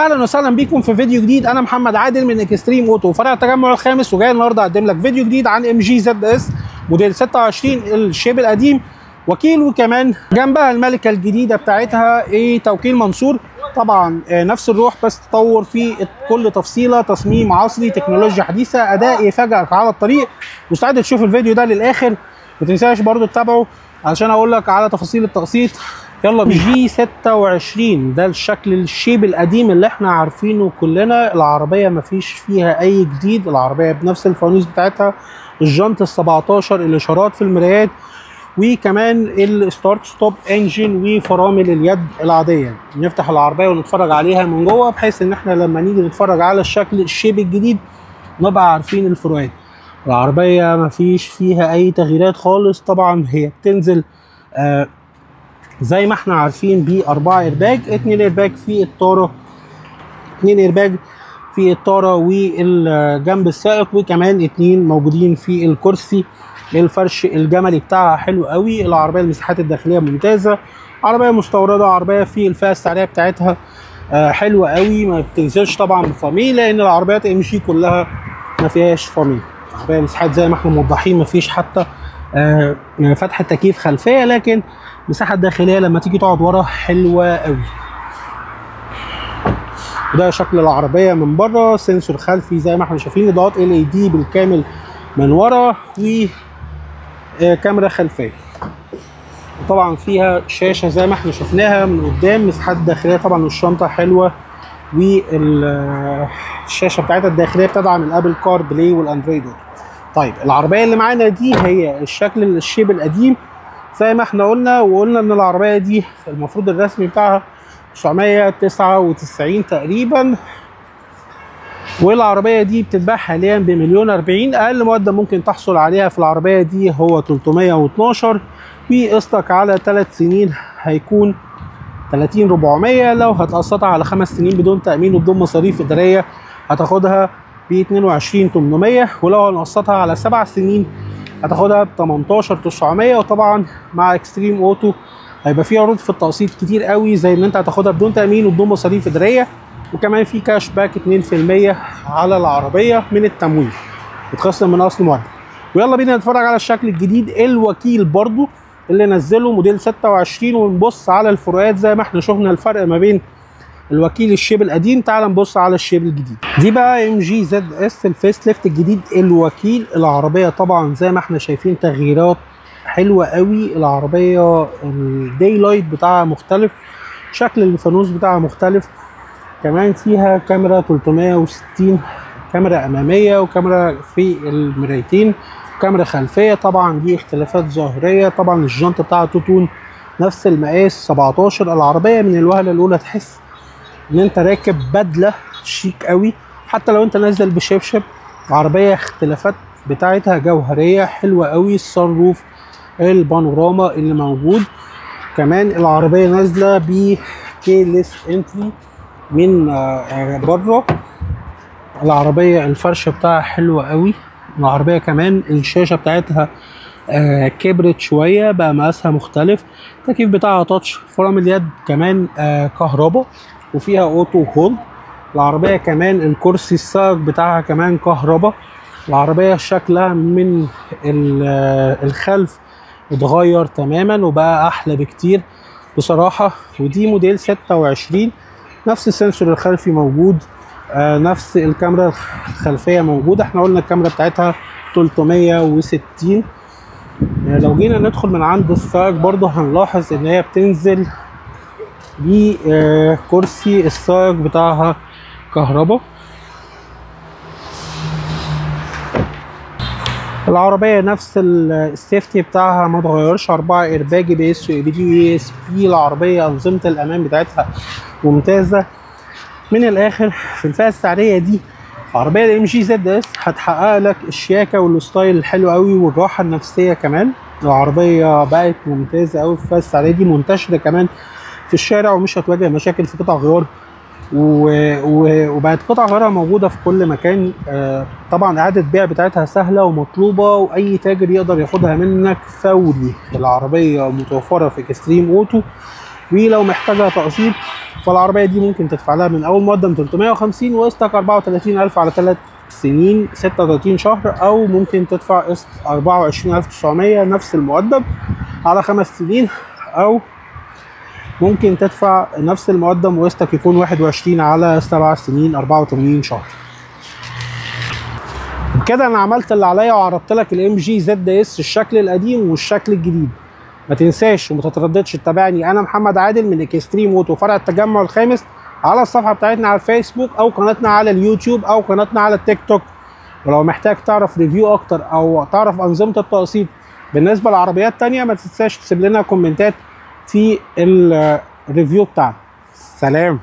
اهلا وسهلا بيكم في فيديو جديد. انا محمد عادل من اكستريم اوتو فرع التجمع الخامس، وجاي النهارده اقدم لك فيديو جديد عن ام جي زد اس موديل 26 الشيب القديم وكيل، وكمان جنبها الملكه الجديده بتاعتها توكيل منصور. طبعا نفس الروح بس تطور في كل تفصيله، تصميم عصري، تكنولوجيا حديثه، اداء يفاجئك على الطريق. مستعد تشوف الفيديو ده للاخر، ما تنساش برضو تتابعه علشان اقول لك على تفاصيل التقسيط. يلا بينا. جي 26 ده الشكل الشيب القديم اللي احنا عارفينه كلنا. العربيه مفيش فيها اي جديد، العربيه بنفس الفوانيس بتاعتها، الجنط ال 17، الاشارات في المرايات، وكمان الستارت ستوب انجن وفرامل اليد العاديه. نفتح العربيه ونتفرج عليها من جوه، بحيث ان احنا لما نيجي نتفرج على الشكل الشيب الجديد نبقى عارفين الفروقات. العربيه مفيش فيها اي تغييرات خالص. طبعا هي بتنزل زي ما احنا عارفين بأربعة ايرباج، 2 ايرباج في الطاره، 2 ايرباج في الطاره والجنب السائق، وكمان 2 موجودين في الكرسي. الفرش الجملي بتاعها حلو قوي. العربيه المساحات الداخليه ممتازه، عربيه مستورده، عربيه في الفئه السعريه بتاعتها حلوه قوي. ما بتنزلش طبعا بفاميه، لان العربيات ام جي كلها ما فيهاش فاميه. عربيه مساحات زي ما احنا موضحين، ما فيش حتى فتحه تكييف خلفيه، لكن المساحه الداخليه لما تيجي تقعد ورا حلوه قوي. وده شكل العربيه من بره. سنسور خلفي زي ما احنا شايفين، اضاءات LED بالكامل من ورا، وكاميرا خلفيه. طبعا فيها شاشه زي ما احنا شفناها من قدام. مساحات داخليه طبعا، الشنطه حلوه، والشاشه بتاعتها الداخليه بتدعم الابل كار بلاي والاندرويد. طيب العربيه اللي معانا دي هي الشكل الشيب القديم زي ما احنا قلنا، وقلنا ان العربيه دي المفروض الرسمي بتاعها 999 تقريبا، والعربيه دي بتتباع حاليا ب1,040,000. اقل مقدم ممكن تحصل عليها في العربيه دي هو 312، وقسطك على 3 سنين هيكون 30,400. لو هتقسطها على 5 سنين بدون تامين وبدون مصاريف اداريه هتاخدها ب 22,800، ولو هنقسطها على 7 سنين هتاخدها ب 18,900. وطبعا مع اكستريم اوتو هيبقى فيه عروض في التقسيط كتير قوي، زي ان انت هتاخدها بدون تامين وبدون مصاريف اداريه، وكمان في كاش باك 2% على العربيه من التمويل بتخصم من اصل مقدم. ويلا بينا نتفرج على الشكل الجديد الوكيل برضو اللي نزله موديل 26، ونبص على الفروقات زي ما احنا شفنا الفرق ما بين الوكيل الشيب القديم. تعال نبص على الشيب الجديد. دي بقى ام جي زد اس الفيس ليفت الجديد الوكيل. العربيه طبعا زي ما احنا شايفين تغييرات حلوه قوي. العربيه الداي لايت بتاعها مختلف، شكل الفانوس بتاعها مختلف، كمان فيها كاميرا 360، كاميرا اماميه وكاميرا في المرايتين، كاميرا خلفيه. طبعا دي اختلافات ظاهريه. طبعا الجنط بتاعها توتون نفس المقاس 17. العربيه من الوهله الاولى تحس ان انت راكب بدله شيك قوي، حتى لو انت نازل بشبشب. العربيه اختلافات بتاعتها جوهريه حلوه قوي. الصن روف البانوراما اللي موجود، كمان العربيه نازله بكيلس انتري من بره. العربيه الفرشه بتاعها حلوه قوي. العربيه كمان الشاشه بتاعتها كبرت شويه، بقى مقاسها مختلف. التكييف بتاعها تاتش، فرامل اليد كمان كهرباء وفيها اوتو هولد. العربيه كمان الكرسي السائق بتاعها كمان كهرباء. العربيه شكلها من الخلف اتغير تماما وبقى احلى بكتير بصراحه. ودي موديل 26، نفس السنسور الخلفي موجود، نفس الكاميرا الخلفيه موجوده. احنا قلنا الكاميرا بتاعتها 360. لو جينا ندخل من عند السائق برضه هنلاحظ ان هي بتنزل بكرسي السائق بتاعها كهرباء. العربيه نفس السيفتي بتاعها ما اتغيرش، 4 ايرباج ABS وABD وESP. العربيه انظمه الامان بتاعتها ممتازه. من الاخر في الفئه السعريه دي عربيه الام جي زد اس هتحقق لك الشياكه والستايل الحلو قوي والراحه النفسيه كمان. العربيه بقت ممتازه قوي في الفئه السعريه دي، منتشره كمان في الشارع ومش هتواجه مشاكل في قطع غيار، وبقت قطع غيارها موجوده في كل مكان. طبعا اعاده البيع بتاعتها سهله ومطلوبه، واي تاجر يقدر ياخدها منك فوري. العربيه متوفره في اكستريم اوتو. ولو محتاجه تقسيط فالعربيه دي ممكن تدفع لها من اول مقدم 350 وقسطك 34000 على 3 سنين 36 شهر، او ممكن تدفع قسط 24900 نفس المقدم على 5 سنين، او ممكن تدفع نفس المقدم وقسطك يكون 21 على 7 سنين 84 شهر. بكده انا عملت اللي عليا وعرضت لك الام جي زد اس الشكل القديم والشكل الجديد. ما تنساش وما تترددش تتابعني، انا محمد عادل من اكستريم اوتو فرع التجمع الخامس، على الصفحه بتاعتنا على الفيسبوك او قناتنا على اليوتيوب او قناتنا على التيك توك. ولو محتاج تعرف ريفيو اكتر او تعرف انظمه التقسيط بالنسبه لعربيات تانية ما تنساش تسيب لنا كومنتات في الريفيو بتاعنا. سلام.